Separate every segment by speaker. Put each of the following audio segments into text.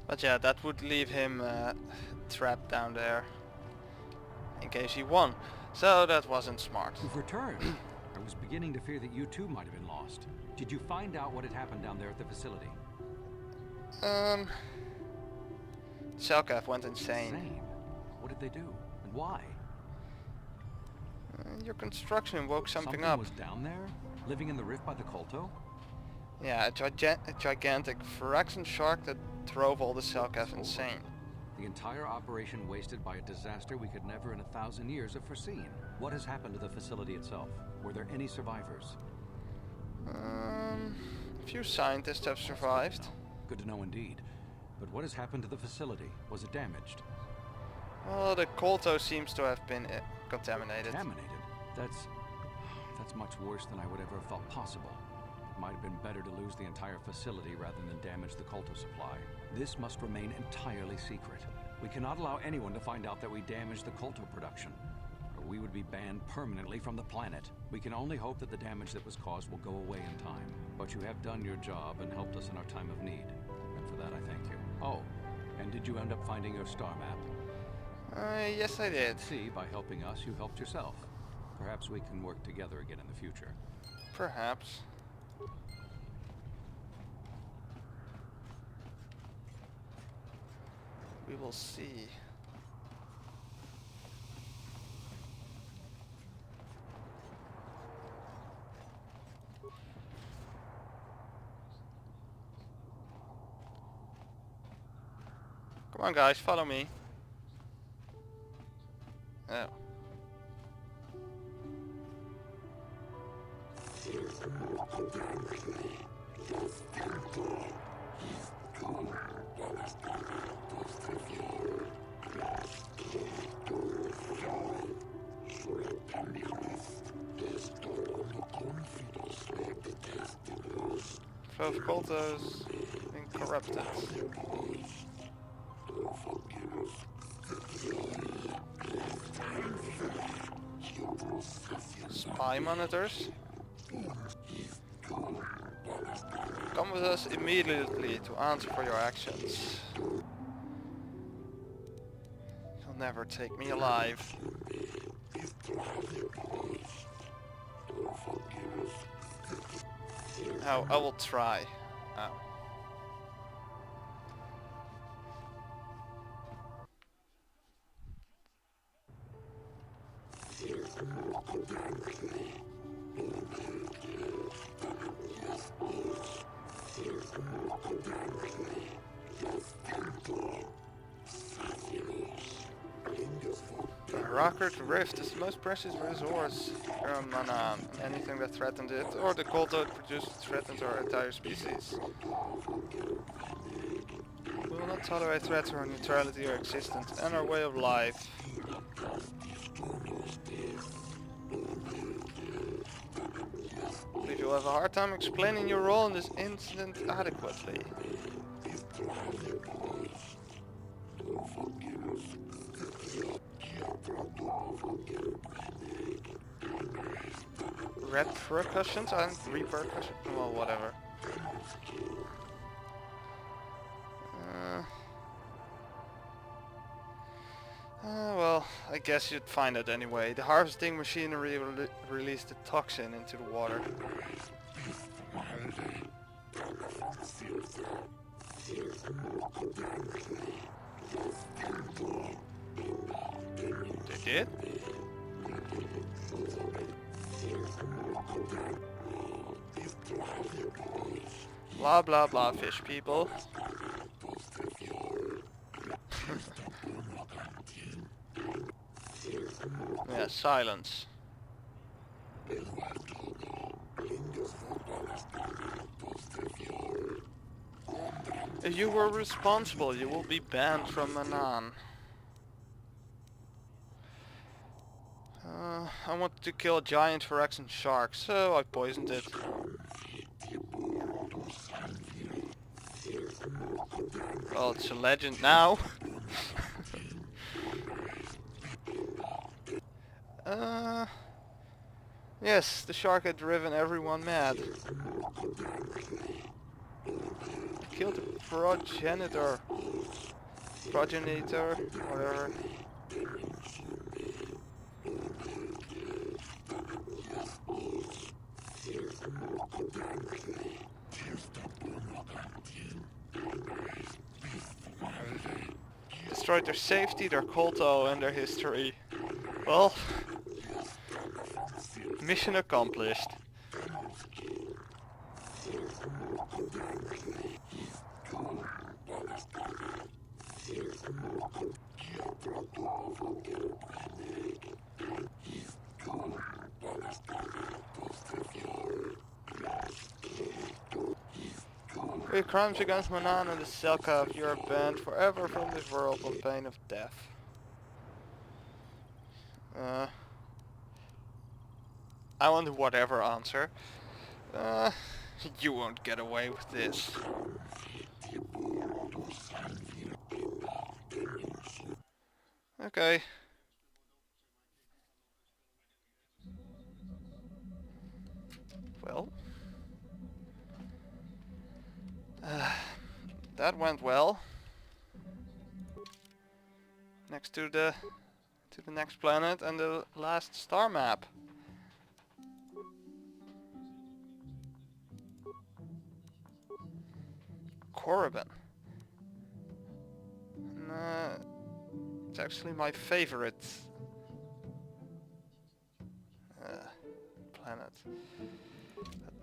Speaker 1: But yeah, that would leave him trapped down there in case he won. So that wasn't smart.
Speaker 2: You've returned. I was beginning to fear that you too might have been lost. Did you find out what had happened down there at the facility?
Speaker 1: Selkath went insane.
Speaker 2: What did they do? And why?
Speaker 1: Your construction woke something
Speaker 2: Something
Speaker 1: up.
Speaker 2: was down there? Living in the rift by the Kolto?
Speaker 1: Yeah, a gigantic Phyrexian shark that drove all the Selkath insane.
Speaker 2: The entire operation wasted by a disaster we could never in 1,000 years have foreseen. What has happened to the facility itself? Were there any survivors?
Speaker 1: A few scientists have survived.
Speaker 2: Good to know indeed. But what has happened to the facility? Was it damaged?
Speaker 1: Well, the Kolto seems to have been contaminated.
Speaker 2: Contaminated? That's much worse than I would ever have thought possible. It might have been better to lose the entire facility rather than damage the Kolto supply. This must remain entirely secret. We cannot allow anyone to find out that we damaged the Kolto production, or we would be banned permanently from the planet. We can only hope that the damage that was caused will go away in time. But you have done your job and helped us in our time of need. And for that I thank you. Oh, and did you end up finding your star map?
Speaker 1: Yes I did.
Speaker 2: See, by helping us, you helped yourself. Perhaps we can work together again in the future.
Speaker 1: Perhaps. We will see. Come on guys, follow me. Oh. Both Koltos being corrupted. Spy monitors. Come with us immediately to answer for your actions. You'll never take me alive. Oh, I will try. Oh. The Rocket Rift is the most precious resource from mana. Anything that threatens it, or the Kolto it produces, threatens our entire species. We will not tolerate threats to our neutrality or existence and our way of life. I believe you'll have a hard time explaining your role in this incident adequately. Repercussions and repercussions? Well, whatever. Well, I guess you'd find it anyway. The harvesting machinery released a toxin into the water. They did? Blah blah blah, fish people. Yeah, silence. If you were responsible, you will be banned from Manan. I wanted to kill a giant Phyrexian shark, so I poisoned it. Well, it's a legend now. Yes, the shark had driven everyone mad. I killed the progenitor progenitor, whatever. Destroyed their safety, their colto, and their history. Well, mission accomplished. For your crimes against Manan and the Selkav, you are banned forever from this world on pain of death. I want whatever answer. You won't get away with this. Okay. Well. That went well. Next to the next planet and the last star map. Korriban. It's actually my favorite planet.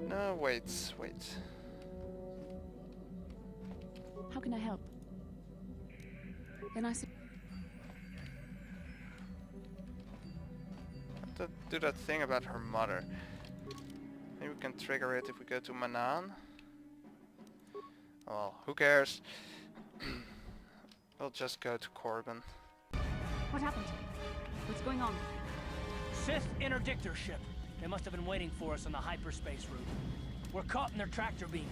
Speaker 1: No, wait.
Speaker 3: How can I help? Then I
Speaker 1: To do that thing about her mother. Maybe we can trigger it if we go to Manan. Well, who cares? We'll just go to Korriban.
Speaker 3: What happened? What's going on?
Speaker 4: Sith interdictor ship. They must have been waiting for us on the hyperspace route. We're caught in their tractor beam.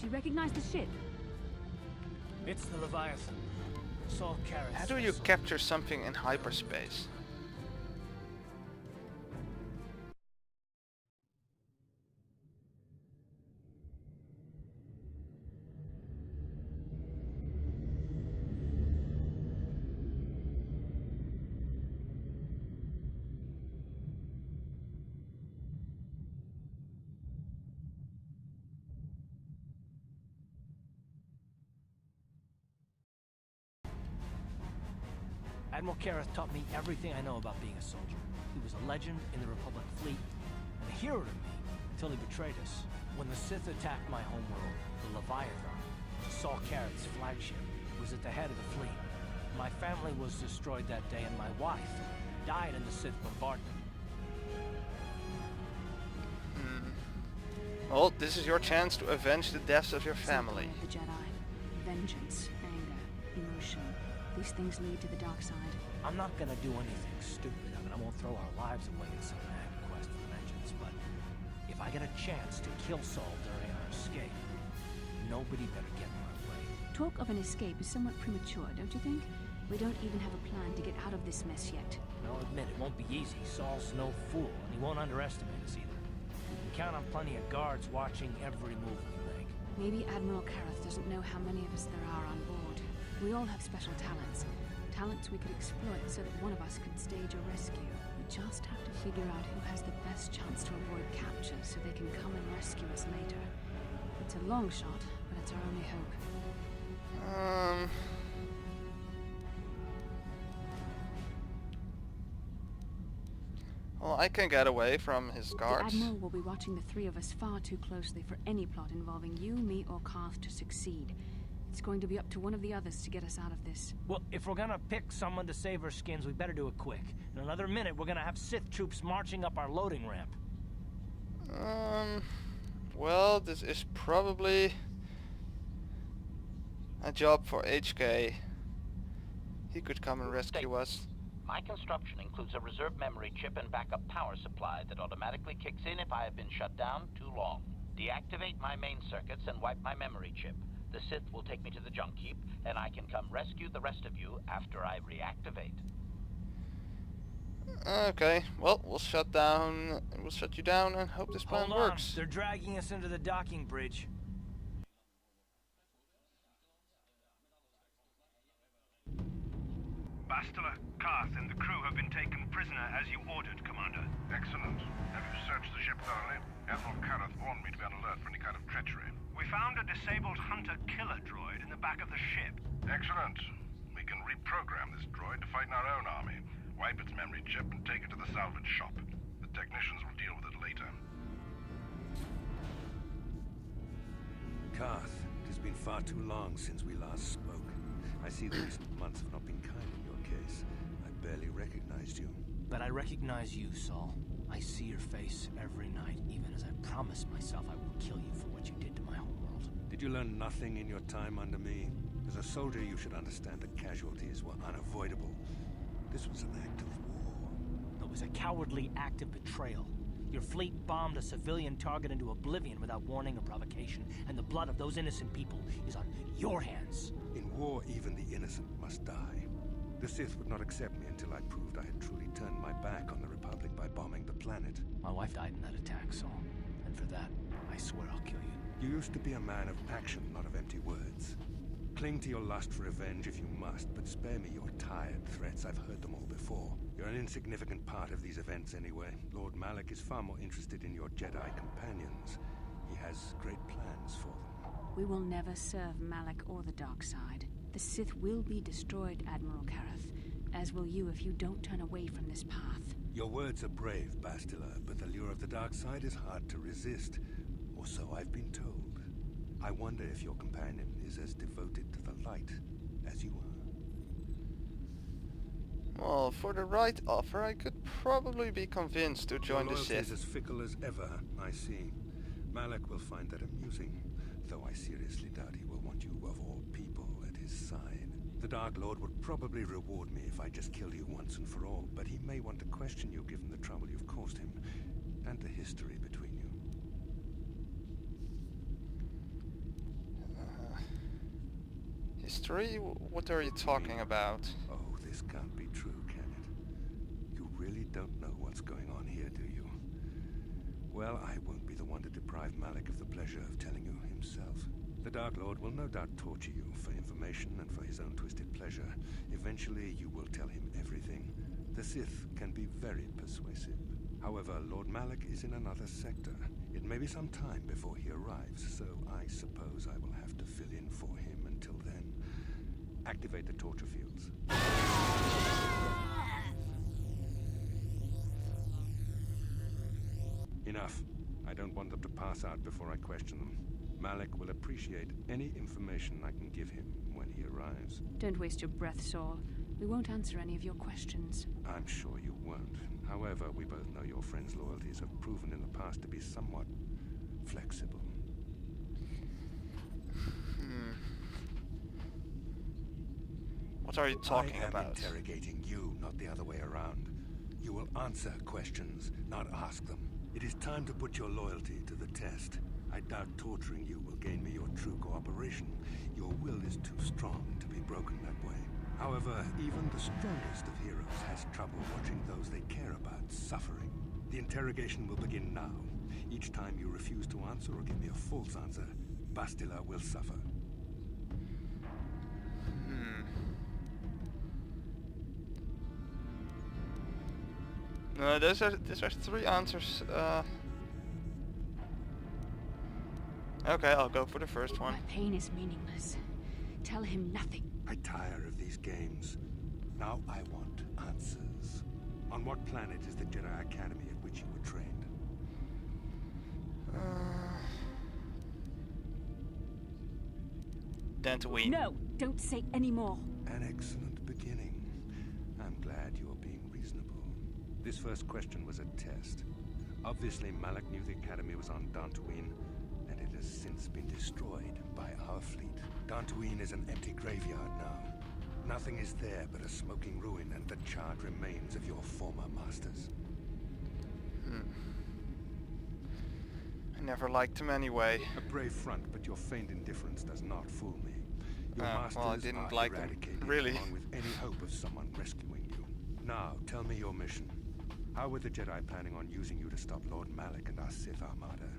Speaker 3: Do you recognize the ship?
Speaker 4: It's the Leviathan. Saul Carrot.
Speaker 1: How do you capture something in hyperspace?
Speaker 4: Admiral Karras taught me everything I know about being a soldier. He was a legend in the Republic fleet, and a hero to me until he betrayed us. When the Sith attacked my homeworld, the Leviathan, Saul Carrot's flagship, was at the head of the fleet. My family was destroyed that day, and my wife died in the Sith bombardment.
Speaker 1: Well, this is your chance to avenge the deaths of your family.
Speaker 3: Something of the Jedi. Vengeance, anger, emotion. These things lead to the dark side.
Speaker 4: I'm not gonna do anything stupid. I won't throw our lives away in some mad quest for vengeance, but if I get a chance to kill Saul during our escape, nobody better get in my way.
Speaker 3: Talk of an escape is somewhat premature, don't you think? We don't even have a plan to get out of this mess yet.
Speaker 4: I'll admit it won't be easy. Saul's no fool, and he won't underestimate us either. We can count on plenty of guards watching every move we make.
Speaker 3: Maybe Admiral Karras doesn't know how many of us there are on board. We all have special talents. Talents we could exploit so that one of us could stage a rescue. We just have to figure out who has the best chance to avoid capture so they can come and rescue us later. It's a long shot, but it's our only hope.
Speaker 1: Well, I can get away from his
Speaker 3: The
Speaker 1: guards.
Speaker 3: Admiral will be watching the three of us far too closely for any plot involving you, me, or Karth to succeed. It's going to be up to one of the others to get us out of this.
Speaker 4: Well, if we're gonna pick someone to save our skins, we better do it quick. In another minute, we're gonna have Sith troops marching up our loading ramp.
Speaker 1: Well, this is probably a job for HK. He could come and rescue us.
Speaker 5: My construction includes a reserve memory chip and backup power supply that automatically kicks in if I have been shut down too long. Deactivate my main circuits and wipe my memory chip. The Sith will take me to the junk heap, and I can come rescue the rest of you after I reactivate.
Speaker 1: Okay, well, we'll shut you down and hope this plan
Speaker 4: Hold on,
Speaker 1: works.
Speaker 4: they're dragging us into the docking bridge.
Speaker 6: Bastila, Karth, and the crew have been taken prisoner as you ordered, Commander.
Speaker 7: Excellent. Have you searched the ship thoroughly? Admiral Karth warned me to be on alert for any kind of treachery.
Speaker 6: We found a disabled hunter-killer droid in the back of the ship.
Speaker 7: Excellent. We can reprogram this droid to fight in our own army, wipe its memory chip, and take it to the salvage shop. The technicians will deal with it later.
Speaker 8: Karth, it has been far too long since we last spoke. I see the recent months have not been kind in your case. I barely recognized you.
Speaker 4: But I recognize you, Saul. I see your face every night, even as I promised myself I will kill you for what you did to my homeworld.
Speaker 8: Did you learn nothing in your time under me? As a soldier, you should understand that casualties were unavoidable. This was an act of war.
Speaker 4: It was a cowardly act of betrayal. Your fleet bombed a civilian target into oblivion without warning or provocation, and the blood of those innocent people is on your hands.
Speaker 8: In war, even the innocent must die. The Sith would not accept me until I proved I had truly turned my back on the Republic by bombing the planet.
Speaker 4: My wife died in that attack, Saul. And for that, I swear I'll kill you.
Speaker 8: You used to be a man of action, not of empty words. Cling to your lust for revenge if you must, but spare me your tired threats. I've heard them all before. You're an insignificant part of these events anyway. Lord Malak is far more interested in your Jedi companions. He has great plans for them.
Speaker 3: We will never serve Malak or the dark side. The Sith will be destroyed, Admiral Karth, as will you if you don't turn away from this path.
Speaker 8: Your words are brave, Bastila, but the lure of the dark side is hard to resist. Or so I've been told. I wonder if your companion is as devoted to the light as you are.
Speaker 1: Well, for the right offer, I could probably be convinced to join the
Speaker 8: Your loyalty is
Speaker 1: Sith.
Speaker 8: as fickle as ever, I see. Malak will find that amusing, though I seriously doubt he will want you of all people at his side. The Dark Lord would probably reward me if I just killed you once and for all, but he may want to question you given the trouble you've caused him, and the history between you.
Speaker 1: History? What are you talking about?
Speaker 8: Oh, this can't be true, can it? You really don't know what's going on here, do you? Well, I won't be the one to deprive Malak of the pleasure of telling you himself. The Dark Lord will no doubt torture you for information and for his own twisted pleasure. Eventually, you will tell him everything. The Sith can be very persuasive. However, Lord Malak is in another sector. It may be some time before he arrives, so I suppose I will have to fill in for him until then. Activate the torture fields. Enough. I don't want them to pass out before I question them. Malak will appreciate any information I can give him when he arrives.
Speaker 3: Don't waste your breath, Saul. We won't answer any of your questions.
Speaker 8: I'm sure you won't. However, we both know your friend's loyalties have proven in the past to be somewhat flexible.
Speaker 1: What are you talking
Speaker 8: I am
Speaker 1: about?
Speaker 8: interrogating you, not the other way around. You will answer questions, not ask them. It is time to put your loyalty to the test. I doubt torturing you will gain me your true cooperation. Your will is too strong to be broken that way. However, even the strongest of heroes has trouble watching those they care about suffering. The interrogation will begin now. Each time you refuse to answer or give me a false answer, Bastila will suffer.
Speaker 1: No, those are three answers. Okay, I'll go for the first one.
Speaker 3: My pain is meaningless. Tell him nothing.
Speaker 8: I tire of these games. Now I want answers. On what planet is the Jedi Academy at which you were trained?
Speaker 1: Dantooine.
Speaker 3: No, don't say any more.
Speaker 8: An excellent beginning. I'm glad you're being reasonable. This first question was a test. Obviously, Malak knew the Academy was on Dantooine, and it has since been destroyed by our fleet. Dantooine is an empty graveyard now. Nothing is there but a smoking ruin and the charred remains of your former masters.
Speaker 1: I never liked him anyway.
Speaker 8: A brave front, but your feigned indifference does not fool me. Your
Speaker 1: Well,
Speaker 8: masters
Speaker 1: I didn't
Speaker 8: are
Speaker 1: like them,
Speaker 8: eradicated,
Speaker 1: really.
Speaker 8: along with any hope of someone rescuing you. Now, tell me your mission. How were the Jedi planning on using you to stop Lord Malak and our Sith Armada?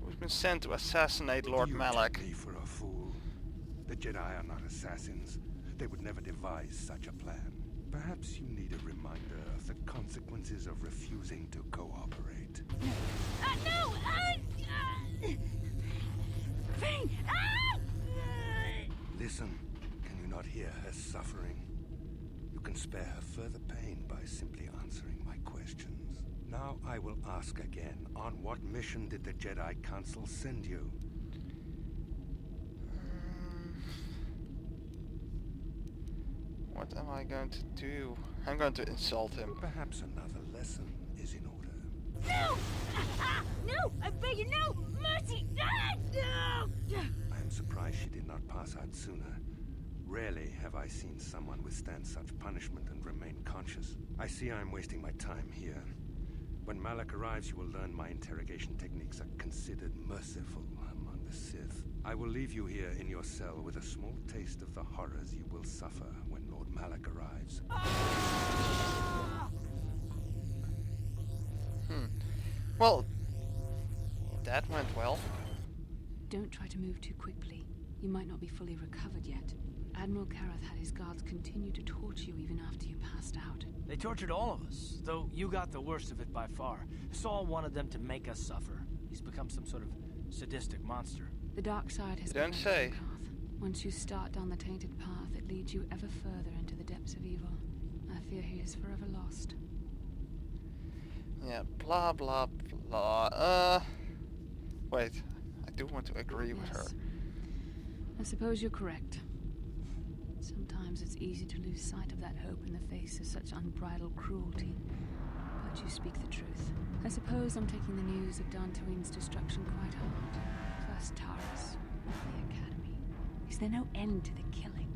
Speaker 1: We've been sent to assassinate Lord
Speaker 8: Do you
Speaker 1: Malak.
Speaker 8: take me for a fool? The Jedi are not assassins. They would never devise such a plan. Perhaps you need a reminder of the consequences of refusing to cooperate.
Speaker 3: No! Fane!
Speaker 8: Listen, can you not hear her suffering? You can spare her further pain by simply answering my questions. Now I will ask again, on what mission did the Jedi Council send you?
Speaker 1: What am I going to do? I'm going to insult him.
Speaker 8: Perhaps another lesson is in order.
Speaker 3: No! No! I beg you, no! Mercy! No!
Speaker 8: I am surprised she did not pass out sooner. Rarely have I seen someone withstand such punishment and remain conscious. I see I am wasting my time here. When Malak arrives, you will learn my interrogation techniques are considered merciful among the Sith. I will leave you here in your cell with a small taste of the horrors you will suffer when Lord Malak arrives.
Speaker 1: Well, that went well.
Speaker 3: Don't try to move too quickly. You might not be fully recovered yet. Admiral Kareth had his guards continue to torture you even after you passed out.
Speaker 4: They tortured all of us, though you got the worst of it by far. Saul wanted them to make us suffer. He's become some sort of sadistic monster.
Speaker 3: The dark side has
Speaker 1: You don't
Speaker 3: become
Speaker 1: say.
Speaker 3: your path. Once you start down the tainted path, it leads you ever further into the depths of evil. I fear he is forever lost.
Speaker 1: Yeah, blah blah blah. Wait, I do want to agree with her.
Speaker 3: Yes. I suppose you're correct. Sometimes it's easy to lose sight of that hope in the face of such unbridled cruelty. But you speak the truth. I suppose I'm taking the news of Dantooine's destruction quite hard. First Taurus, the Academy. Is there no end to the killing?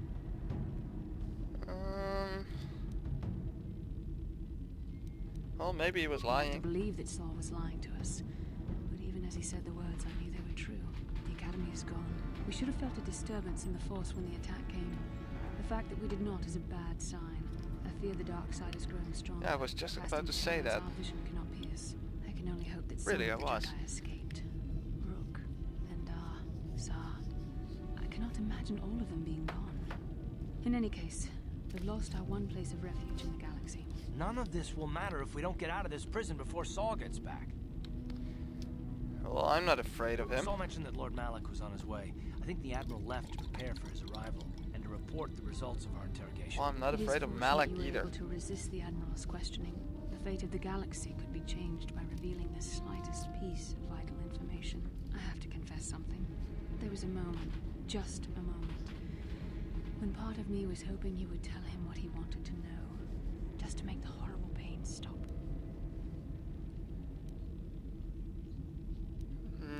Speaker 1: Well, maybe he was
Speaker 3: I
Speaker 1: lying.
Speaker 3: believe that Saul was lying to us. But even as he said the words, I knew they were true. The Academy is gone. We should have felt a disturbance in the Force when the attack came. The fact that we did not is a bad sign. I fear the dark side is growing stronger.
Speaker 1: Yeah, I was just
Speaker 3: Vast
Speaker 1: about to say
Speaker 3: intelligence
Speaker 1: that.
Speaker 3: Our vision cannot pierce. I can only hope that
Speaker 1: Really,
Speaker 3: some of
Speaker 1: I
Speaker 3: the
Speaker 1: was.
Speaker 3: Jedi escaped. Rook, Endar, Zar. I cannot imagine all of them being gone. In any case, we've lost our one place of refuge in the galaxy.
Speaker 4: None of this will matter if we don't get out of this prison before Saul gets back.
Speaker 1: Well, I'm not afraid of him.
Speaker 4: Saul mentioned that Lord Malak was on his way. I think the Admiral left to prepare for his arrival and to report the results of our interrogation.
Speaker 1: Well, I'm not
Speaker 3: It is
Speaker 1: afraid of
Speaker 3: fortunate
Speaker 1: Malak
Speaker 3: you were
Speaker 1: either.
Speaker 3: able to resist the Admiral's questioning. The fate of the galaxy could be changed by revealing the slightest piece of vital information. I have to confess something. There was a moment, just a moment, when part of me was hoping you would tell him what he wanted to know, just to make the horrible pain stop.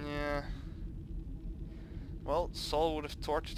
Speaker 1: Yeah. Well, Saul would have tortured